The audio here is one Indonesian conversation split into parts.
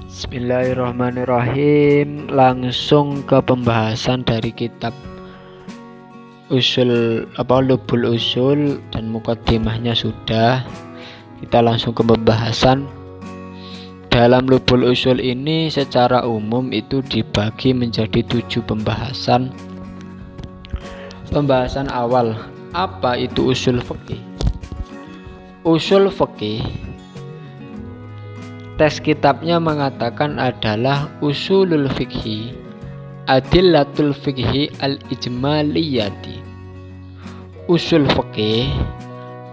Bismillahirrahmanirrahim. Langsung ke pembahasan dari kitab Lubul Usul dan mukaddimahnya sudah. Kita langsung ke pembahasan. Dalam Lubul Usul ini secara umum itu dibagi menjadi 7 pembahasan. Pembahasan awal, apa itu usul fikih? Usul fikih, tes kitabnya mengatakan adalah usulul fikhi adillatul fikhi al-ijmaliyati. Usul fikih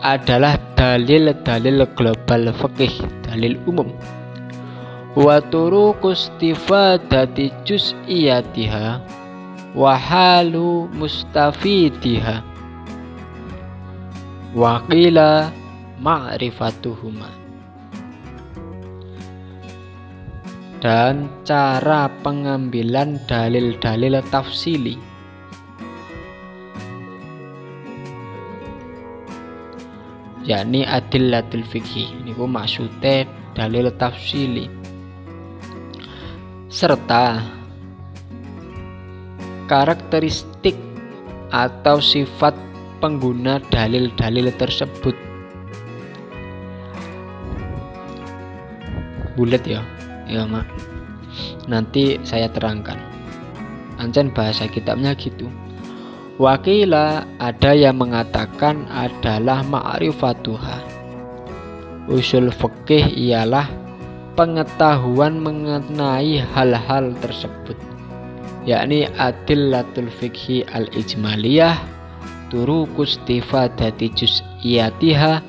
adalah dalil-dalil global fikih, dalil umum. Wa turuqus istifadati juz'iyatiha wa halu mustafidiha wa qila ma'rifatuhuma, dan cara pengambilan dalil-dalil tafsili. Yakni adillatul fikhi niku maksudnya dalil tafsili, serta karakteristik atau sifat pengguna dalil-dalil tersebut. Bulet ya mak, nanti saya terangkan. Ancen bahasa kitabnya gitu. Wakila, ada yang mengatakan adalah ma'rifatuha. Usul fikih ialah pengetahuan mengenai hal-hal tersebut, yakni adillatul fikhi al-ijmaliyah, turuqus istifadati juz'iyatiha,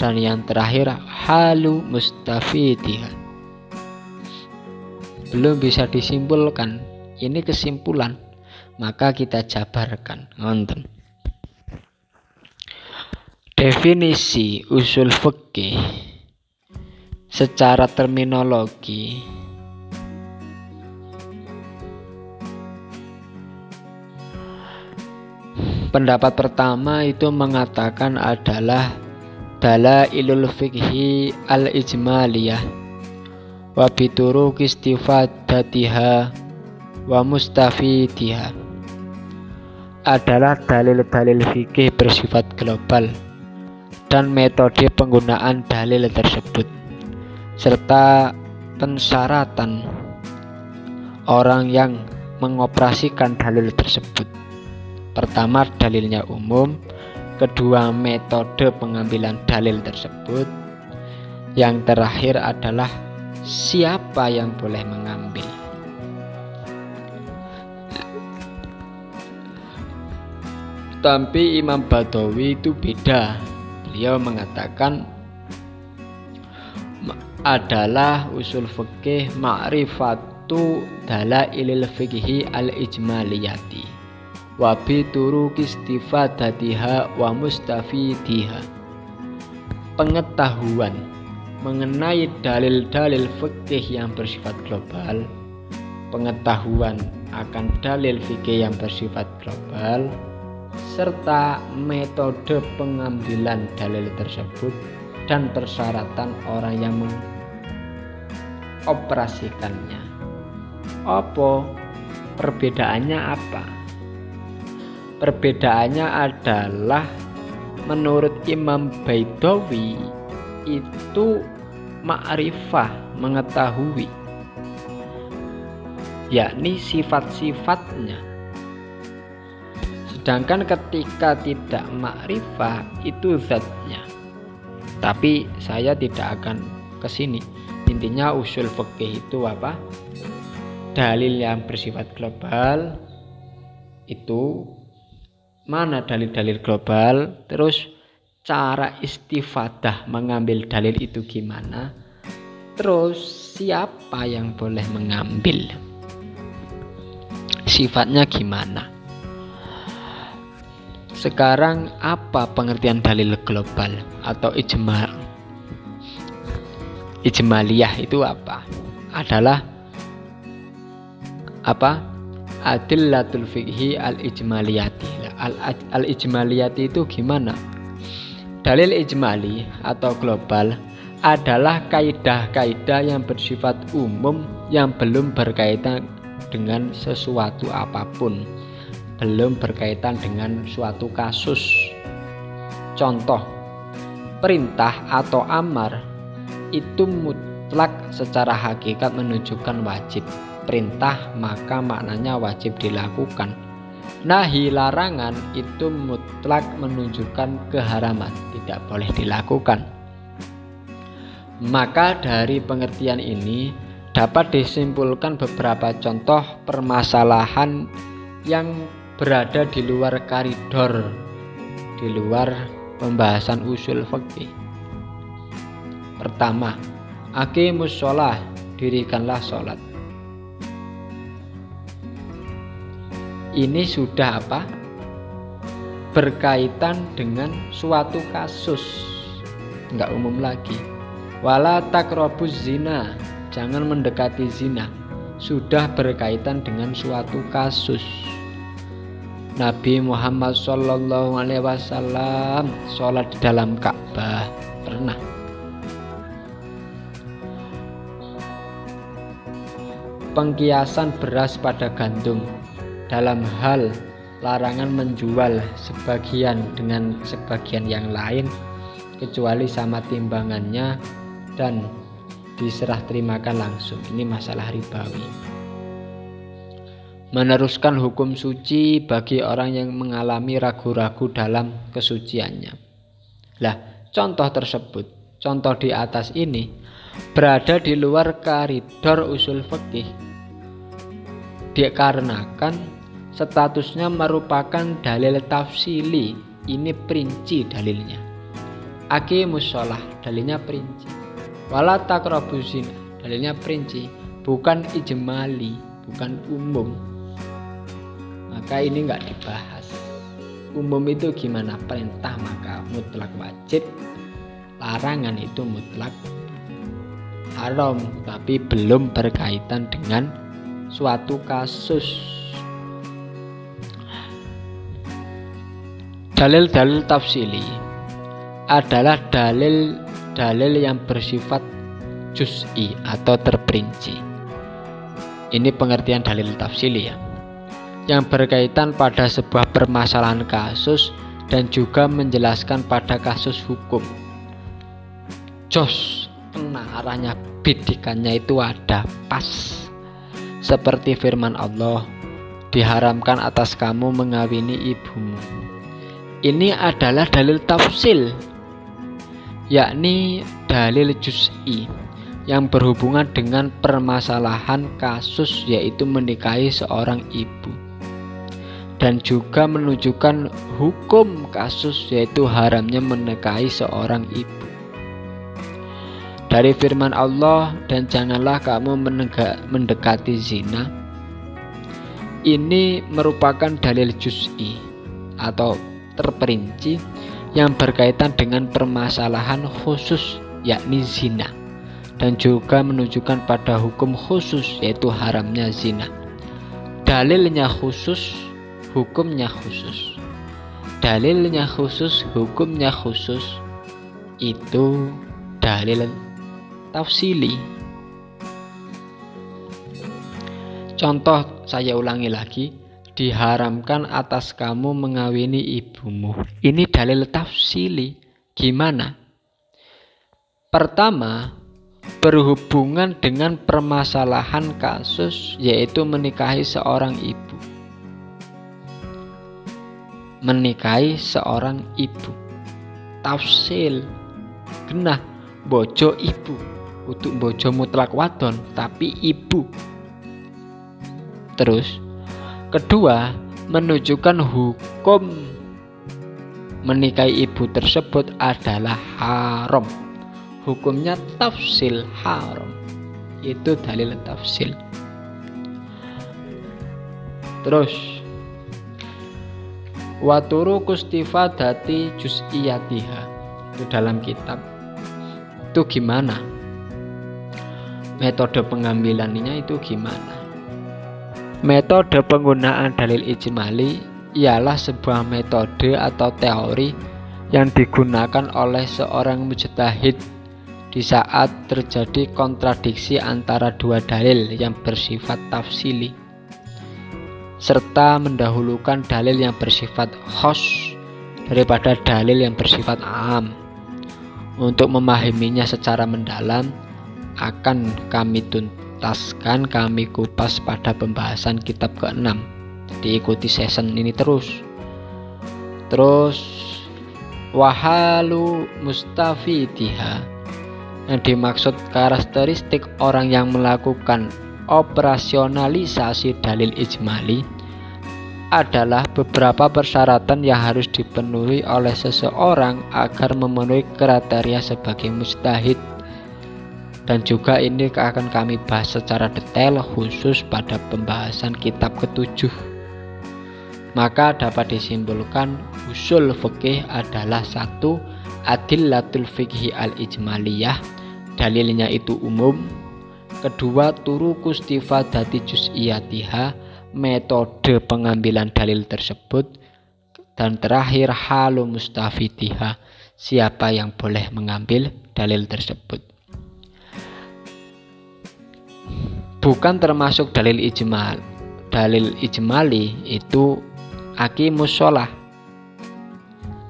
dan yang terakhir halu mustafidiha. Belum bisa disimpulkan, ini kesimpulan, maka kita jabarkan. Ngonten. Definisi usul fikih secara terminologi. Pendapat pertama itu mengatakan adalah dalailul fikhi al-ijmaliyah wa bituruq istifadatiha wa mustafidiha, adalah dalil-dalil fikih bersifat global dan metode penggunaan dalil tersebut, serta pensyaratan orang yang mengoperasikan dalil tersebut. Pertama, dalilnya umum. Kedua, metode pengambilan dalil tersebut. Yang terakhir adalah siapa yang boleh mengambil. Tapi Imam Badawi itu beda. Beliau mengatakan adalah usul fikih ma'rifatu dalailil fikhi al-ijmaliyati wa bi turuqi istifadatiha wa mustafidiha. Pengetahuan mengenai dalil-dalil fikih yang bersifat global, pengetahuan akan dalil fikih yang bersifat global, serta metode pengambilan dalil tersebut dan persyaratan orang yang mengoperasikannya. Apa perbedaannya? Apa perbedaannya? Adalah menurut Imam Badawi itu ma'rifah, mengetahui, yakni sifat-sifatnya. Sedangkan ketika tidak ma'rifah itu zatnya. Tapi saya tidak akan kesini. Intinya usul fikih itu apa? Dalil yang bersifat global. Itu mana dalil-dalil global, terus cara istifadah mengambil dalil itu gimana, terus siapa yang boleh mengambil, sifatnya gimana. Sekarang apa pengertian dalil global atau ijmaliyah itu apa? Adalah apa? Adillatul fikhi al-ijmaliyati. Al-ijmaliyati itu gimana? Dalil ijmali atau global adalah kaidah-kaidah yang bersifat umum yang belum berkaitan dengan sesuatu apapun, belum berkaitan dengan suatu kasus. Contoh, perintah atau amar itu mutlak secara hakikat menunjukkan wajib. Perintah maka maknanya wajib dilakukan. Nahi larangan itu mutlak menunjukkan keharaman, tidak boleh dilakukan. Maka dari pengertian ini dapat disimpulkan beberapa contoh permasalahan yang berada di luar koridor, di luar pembahasan usul fikih. Pertama, aqimus sholah, dirikanlah sholat. Ini sudah apa? Berkaitan dengan suatu kasus, enggak umum lagi. Wala taqrabuz zina, jangan mendekati zina, sudah berkaitan dengan suatu kasus. Nabi Muhammad SAW sholat di dalam Ka'bah, pernah. Pengkiasan beras pada gandum, dalam hal larangan menjual sebagian dengan sebagian yang lain kecuali sama timbangannya dan diserah terimakan langsung. Ini masalah ribawi. Meneruskan hukum suci bagi orang yang mengalami ragu-ragu dalam kesuciannya. Lah, contoh tersebut, contoh di atas ini berada di luar koridor usul fikih, dikarenakan statusnya merupakan dalil tafsili. Ini perinci dalilnya. Aqimus sholah, dalilnya perinci. Wala taqrabuz zina, dalilnya perinci, bukan ijmali, bukan umum. Maka ini enggak dibahas. Umum itu gimana? Perintah maka mutlak wajib, larangan itu mutlak haram, tapi belum berkaitan dengan suatu kasus. Dalil-dalil tafsili adalah dalil yang bersifat juz'i atau terperinci. Ini pengertian dalil tafsili ya, yang berkaitan pada sebuah permasalahan kasus dan juga menjelaskan pada kasus hukum. Jos, kena arahnya, bidikannya itu ada pas. Seperti firman Allah, diharamkan atas kamu mengawini ibumu. Ini adalah dalil tafsil, yakni dalil juz'i yang berhubungan dengan permasalahan kasus, yaitu menikahi seorang ibu, dan juga menunjukkan hukum kasus, yaitu haramnya menikahi seorang ibu. Dari firman Allah, dan janganlah kamu mendekati zina, ini merupakan dalil juz'i atau terperinci yang berkaitan dengan permasalahan khusus, yakni zina, dan juga menunjukkan pada hukum khusus, yaitu haramnya zina. Dalilnya khusus, hukumnya khusus. Dalilnya khusus, hukumnya khusus, itu dalil tafsili. Contoh, saya ulangi lagi, diharamkan atas kamu mengawini ibumu. Ini dalil tafsili. Gimana? Pertama, berhubungan dengan permasalahan kasus, yaitu menikahi seorang ibu. Menikahi seorang ibu. Tafsil. Genah, bojo ibu. Untuk bojo mutlak wadon, tapi ibu. Terus, kedua, menunjukkan hukum menikahi ibu tersebut adalah haram. Hukumnya tafsil, haram. Itu dalil tafsil. Terus, wa turuqus istifadati juz'iyatiha, itu dalam kitab. Itu gimana? Metode pengambilannya itu gimana? Metode penggunaan dalil ijmali ialah sebuah metode atau teori yang digunakan oleh seorang mujtahid di saat terjadi kontradiksi antara dua dalil yang bersifat tafsili, serta mendahulukan dalil yang bersifat khos daripada dalil yang bersifat am. Untuk memahaminya secara mendalam akan kami tuntaskan, kami kupas pada pembahasan kitab ke-6. Diikuti season ini terus. Wahalu mustafidiha, yang dimaksud karakteristik orang yang melakukan operasionalisasi dalil ijmali adalah beberapa persyaratan yang harus dipenuhi oleh seseorang agar memenuhi kriteria sebagai mujtahid, dan juga ini akan kami bahas secara detail khusus pada pembahasan kitab ke-7. Maka dapat disimpulkan usul fikih adalah 1. Adillatul fikhi al-ijmaliyah, dalilnya itu umum. 2. Turuqus istifadati juz'iyatiha, metode pengambilan dalil tersebut. Dan terakhir halu mustafidiha, siapa yang boleh mengambil dalil tersebut. Bukan termasuk dalil ijmal. Dalil ijmali itu aqimus sholah,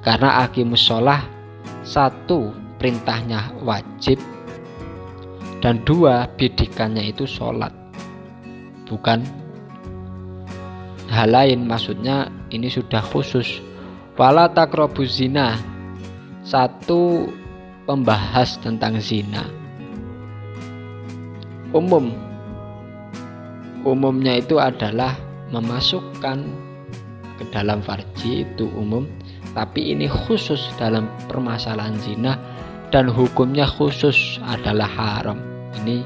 karena aqimus sholah 1. perintahnya wajib, dan 2. bidikannya itu sholat, bukan hal lain. Maksudnya ini sudah khusus. Wala taqrabuz zina, 1. membahas tentang zina. Umumnya itu adalah memasukkan ke dalam farji, itu umum. Tapi ini khusus dalam permasalahan zina, dan hukumnya khusus adalah haram. Ini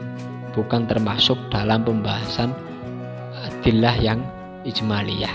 bukan termasuk dalam pembahasan adillah yang ijmaliyah.